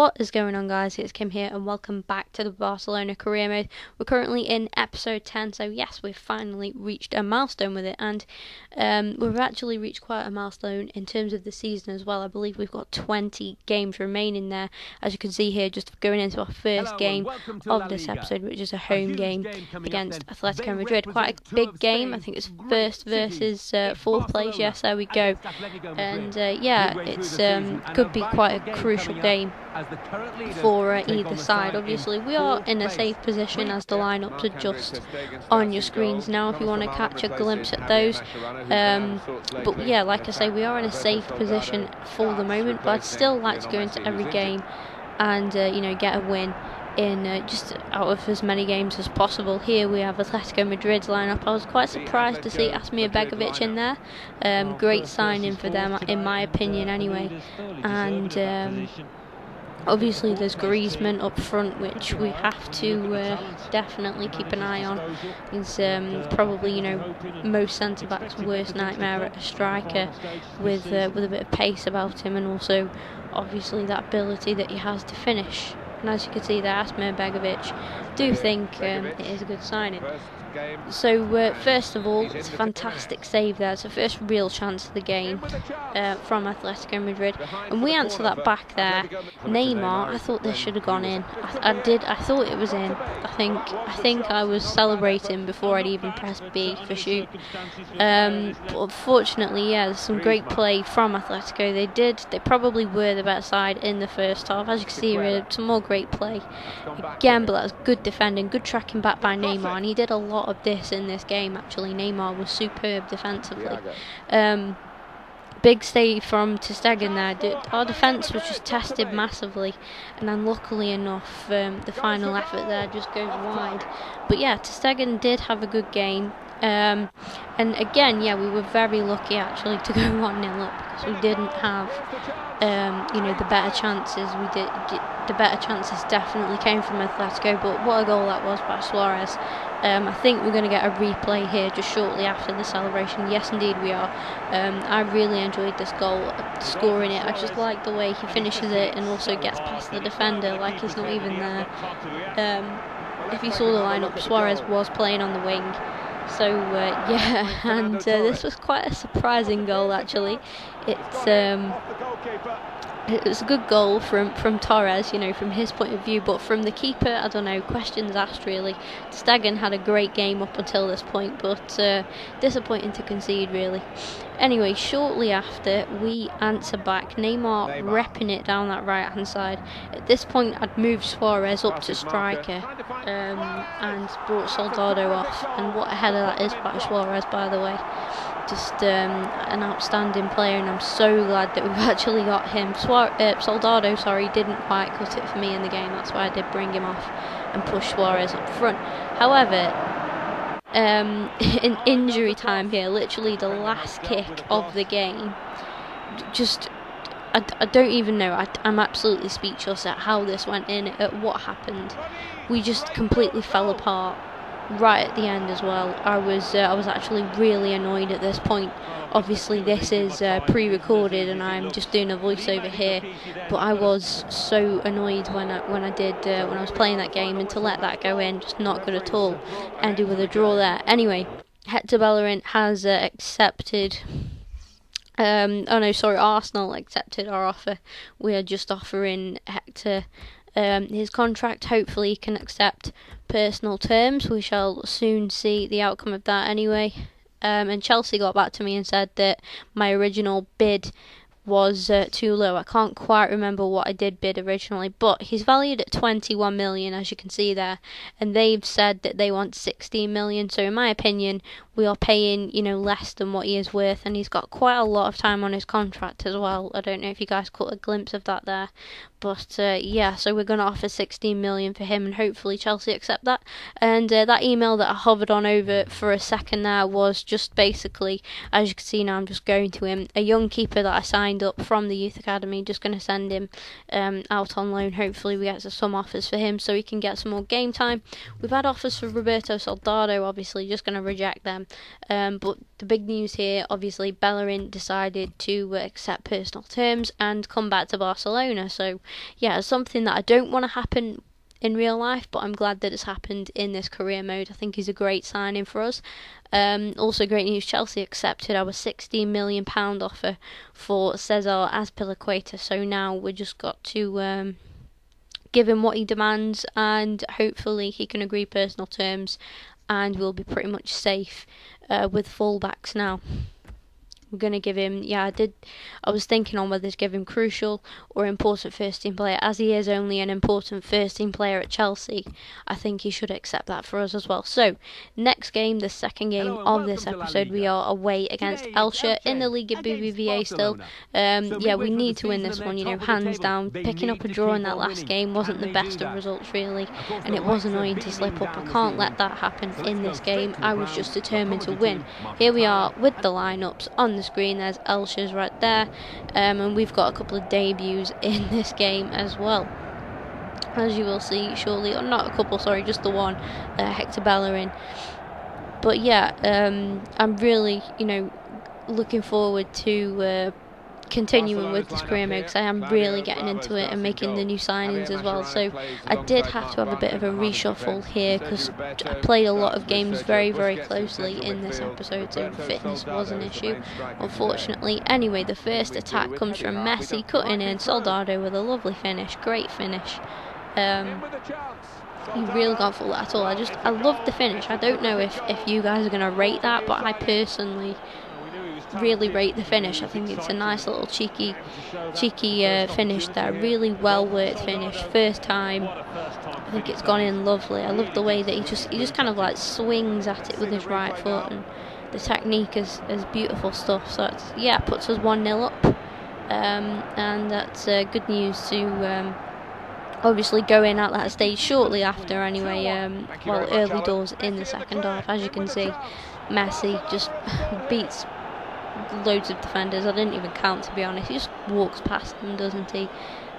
What is going on, guys? It's Kim here and welcome back to the Barcelona career mode. We're currently in episode 10, so yes, we've finally reached a milestone with it, and we've actually reached quite a milestone in terms of the season as well. I believe we've got 20 games remaining there, as you can see here, just going into our first game of this episode, which is a home game against Atletico Madrid. Quite a big game. I think it's first versus fourth place. Yes, there we go. And yeah, it's could be quite a crucial game for either side. Obviously, we are in a safe position as the lineups are just on your screens now if you want to catch a glimpse at those. But yeah, like I say, we are in a safe position for the moment, but I'd still like to go into every game and you know, get a win in just out of as many games as possible. Here we have Atletico Madrid's lineup. I was quite surprised to see Asmir Begovic in there. Great signing for them, in my opinion, anyway. And obviously there's Griezmann up front, which we have to definitely keep an eye on. He's probably, you know, most centre-backs' worst nightmare at a striker, with a bit of pace about him, and also obviously that ability that he has to finish. And as you can see there, Asmir Begovic, do think it is a good signing. So first of all, it's a fantastic save there. It's the first real chance of the game from Atletico Madrid, and we answer that back there. Neymar, I thought this should have gone in. I thought it was in. I think I was celebrating before I'd even pressed B for shoot. But unfortunately, yeah, there's some great play from Atletico. They probably were the better side in the first half. As you can see here, some more great play again, but that was good defending, good tracking back by Neymar, and he did a lot of this in this game. Actually, Neymar was superb defensively. Big save from ter Stegen there. Our defence was just tested massively, and unluckily enough, the final effort there just goes wide. But yeah, ter Stegen did have a good game. And again, yeah, we were very lucky actually to go 1-0 up, because we didn't have you know, the better chances. The better chances definitely came from Atletico, but what a goal that was by Suarez. I think we're going to get a replay here just shortly after the celebration. Yes, indeed we are. I really enjoyed this goal, scoring it. I just like the way he finishes it and also gets past the defender like he's not even there. If you saw the lineup, Suarez was playing on the wing. So yeah, and this was quite a surprising goal actually. It was a good goal from Torres, you know, from his point of view, but from the keeper, I don't know, questions asked really. Stegen had a great game up until this point, but disappointing to concede really. Anyway, shortly after, we answer back. Neymar repping it down that right hand side. At this point, I'd moved Suarez up to striker and brought Soldado off, and what a header that is by Suarez, by the way. Just an outstanding player, and I'm so glad that we've actually got him. Soldado, sorry, didn't quite cut it for me in the game. That's why I did bring him off and push Suarez up front. However, in injury time here, literally the last kick of the game, I don't even know. I'm absolutely speechless at how this went in, at what happened. We just completely fell apart right at the end as well. I was actually really annoyed at this point. Obviously this is pre-recorded and I'm just doing a voiceover here, but I was so annoyed when I was playing that game, and to let that go in, just not good at all. Ended with a draw there. Anyway, Hector Bellerin has accepted. Arsenal accepted our offer. We are just offering Hector his contract. Hopefully he can accept personal terms. We shall soon see the outcome of that anyway. And Chelsea got back to me and said that my original bid was too low. I can't quite remember what I did bid originally, but he's valued at 21 million, as you can see there, and they've said that they want 16 million. So in my opinion, we are paying, you know, less than what he is worth, and he's got quite a lot of time on his contract as well. I don't know if you guys caught a glimpse of that there, but yeah, so we're going to offer 16 million for him, and hopefully Chelsea accept that. And that email that I hovered on over for a second there was just basically, as you can see now, I'm just going to him, a young keeper that I signed up from the youth academy. Just going to send him out on loan. Hopefully we get some offers for him so he can get some more game time. We've had offers for Roberto Soldado, obviously just going to reject them. them. But the big news here, obviously, Bellerin decided to accept personal terms and come back to Barcelona. So, yeah, it's something that I don't want to happen in real life, but I'm glad that it's happened in this career mode. I think he's a great signing for us. Also great news, Chelsea accepted our £16 million offer for Cesar Azpilicueta, so now we just got to give him what he demands, and hopefully he can agree personal terms and we'll be pretty much safe with fullbacks now. We're going to give him, I was thinking on whether to give him crucial or important first team player. As he is only an important first team player at Chelsea, I think he should accept that for us as well. So, next game, the second game of this episode, we are away against Elche in the League of BBVA still. We need to win this one, hands down. Picking up a draw in that last game wasn't the best of results really, and it was annoying to slip up. I can't let that happen in this game. I was just determined to win. Here we are with the lineups on the screen. There's Elche's right there, and we've got a couple of debuts in this game as well, as you will see shortly. Or not a couple, sorry, just the one, Hector Bellerin. But yeah, I'm really looking forward to continuing with this career mode, because I am really getting into it and making the new signings as well. So I did have to have a bit of a reshuffle here because I played a lot of games very, very closely in this episode, so fitness was an issue, unfortunately. Anyway, the first attack comes from Messi, cutting in Soldado with a lovely finish, great finish. He really got full at all. I love the finish. I don't know if you guys are going to rate that, but I personally really rate the finish. I think it's a nice little cheeky finish there. Really well worked finish. First time, I think it's gone in lovely. I love the way that he just kind of like swings at it with his right foot, and the technique is beautiful stuff. So it puts us 1-0 up, and that's good news to obviously go in at that stage shortly after anyway. Early doors in the second half. As you can see, Messi just beats loads of defenders. I didn't even count, to be honest. He just walks past them, doesn't he?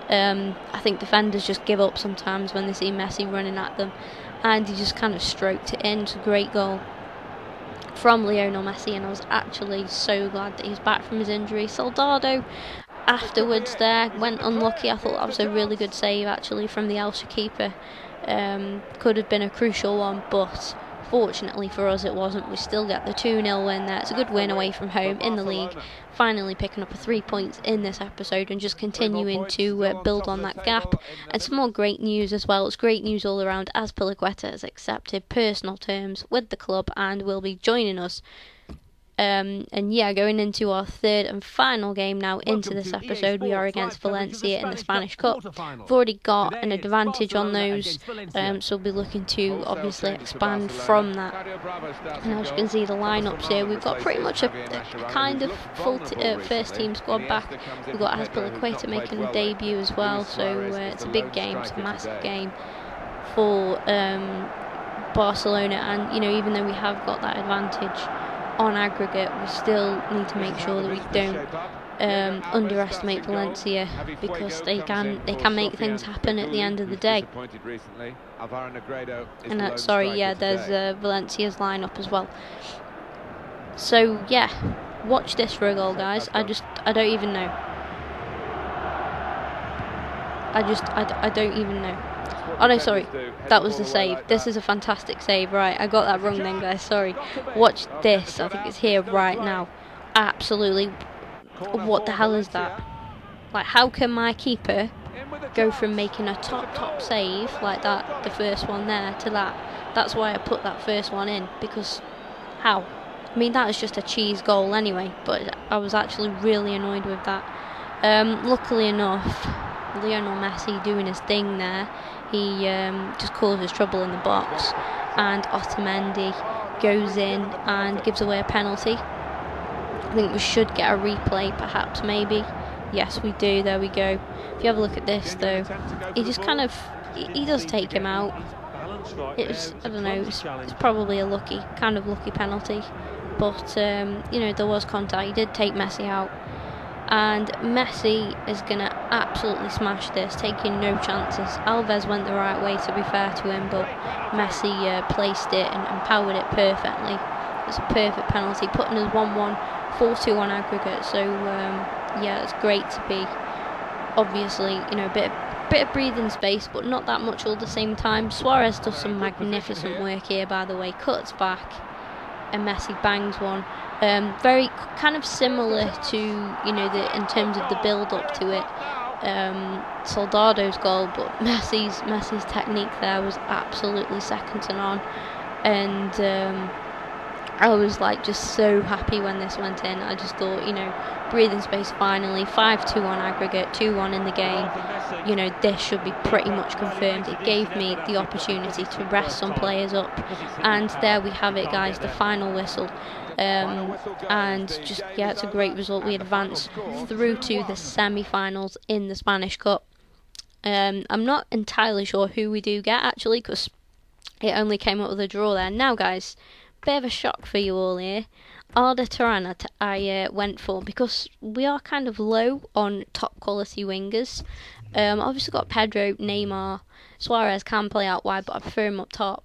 I think defenders just give up sometimes when they see Messi running at them, and he just kind of stroked it in. It's a great goal from Lionel Messi, and I was actually so glad that he's back from his injury. Soldado afterwards there went unlucky. I thought that was a really good save actually from the Elche keeper. Could have been a crucial one, but fortunately for us it wasn't. We still get the 2-0 win there. It's a good win away from home in the league. Finally picking up 3 points in this episode and just continuing to build on that gap. And some more great news as well. It's great news all around, as Azpilicueta has accepted personal terms with the club and will be joining us. Going into our third and final game now into this episode, we are against Valencia in the Spanish Cup. We've already got an advantage on those, so we'll be looking to obviously expand from that. And as you can see the lineups here, we've got pretty much a kind of full first team squad back. We've got Azpilicueta making a debut as well, so it's a big game, it's a massive game for Barcelona. And even though we have got that advantage on aggregate, we still need to make sure that we don't underestimate Valencia, because they can make things happen at the end of the day. And there's Valencia's lineup as well. So yeah, watch this for a goal, guys. I don't even know. I don't even know. Oh no, sorry, that was the save. This is a fantastic save. Right, I got that wrong then, guys, sorry. Watch this. I think it's here right now. Absolutely, what the hell is that? Like, how can my keeper go from making a top save like that, the first one there, to that? That's why I put that first one in, because how? I mean, that is just a cheese goal anyway, but I was actually really annoyed with that. Luckily enough, Lionel Messi doing his thing there, he just causes trouble in the box, and Otamendi goes in and gives away a penalty. I think we should get a replay, perhaps, maybe. Yes, we do. There we go. If you have a look at this, though, he just kind of he does take him out. It's, I don't know, it's probably a lucky penalty, but there was contact. He did take Messi out. And Messi is going to absolutely smash this, taking no chances. Alves went the right way, to be fair to him, but Messi placed it and powered it perfectly. It's a perfect penalty, putting us 1-1, 4-2 on aggregate. So yeah, it's great to be, obviously, a bit of breathing space, but not that much all at the same time. Suarez does some magnificent work here, by the way. Cuts back, and Messi bangs one. Very kind of similar to in terms of the build up to it. Soldado's goal, but Messi's technique there was absolutely second to none, and I was just so happy when this went in. I just thought, breathing space finally. 5-2 on aggregate, 2-1 in the game. This should be pretty much confirmed. It gave me the opportunity to rest some players up, and there we have it, guys. The final whistle. And just, yeah, it's a great result. We advance through to the semi-finals in the Spanish Cup. I'm not entirely sure who we do get, actually, because it only came up with a draw there. Now, guys, bit of a shock for you all here. Arda Turan I went for, because we are kind of low on top quality wingers. Obviously got Pedro, Neymar, Suarez can play out wide, but I prefer him up top.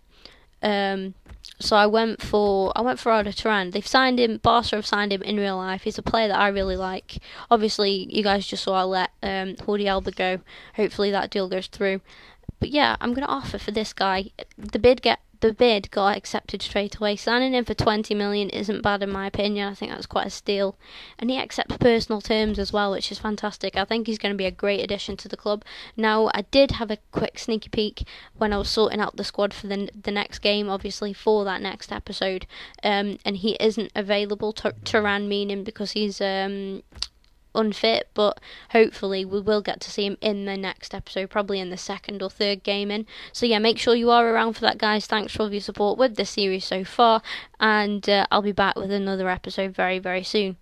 So I went for Arda Turan. They've signed him. Barca have signed him in real life. He's a player that I really like. Obviously, you guys just saw I let Jordi Alba go. Hopefully that deal goes through. But yeah, I'm gonna offer for this guy. The bid got accepted straight away. Signing him for 20 million isn't bad in my opinion. I think that's quite a steal, and he accepts personal terms as well, which is fantastic. I think he's going to be a great addition to the club. Now, I did have a quick sneaky peek when I was sorting out the squad for the next game, obviously for that next episode, and he isn't available. Turan meaning because he's unfit, but hopefully we will get to see him in the next episode, probably in the second or third game in. So yeah, make sure you are around for that, guys. Thanks for all of your support with the series so far, and I'll be back with another episode very, very soon.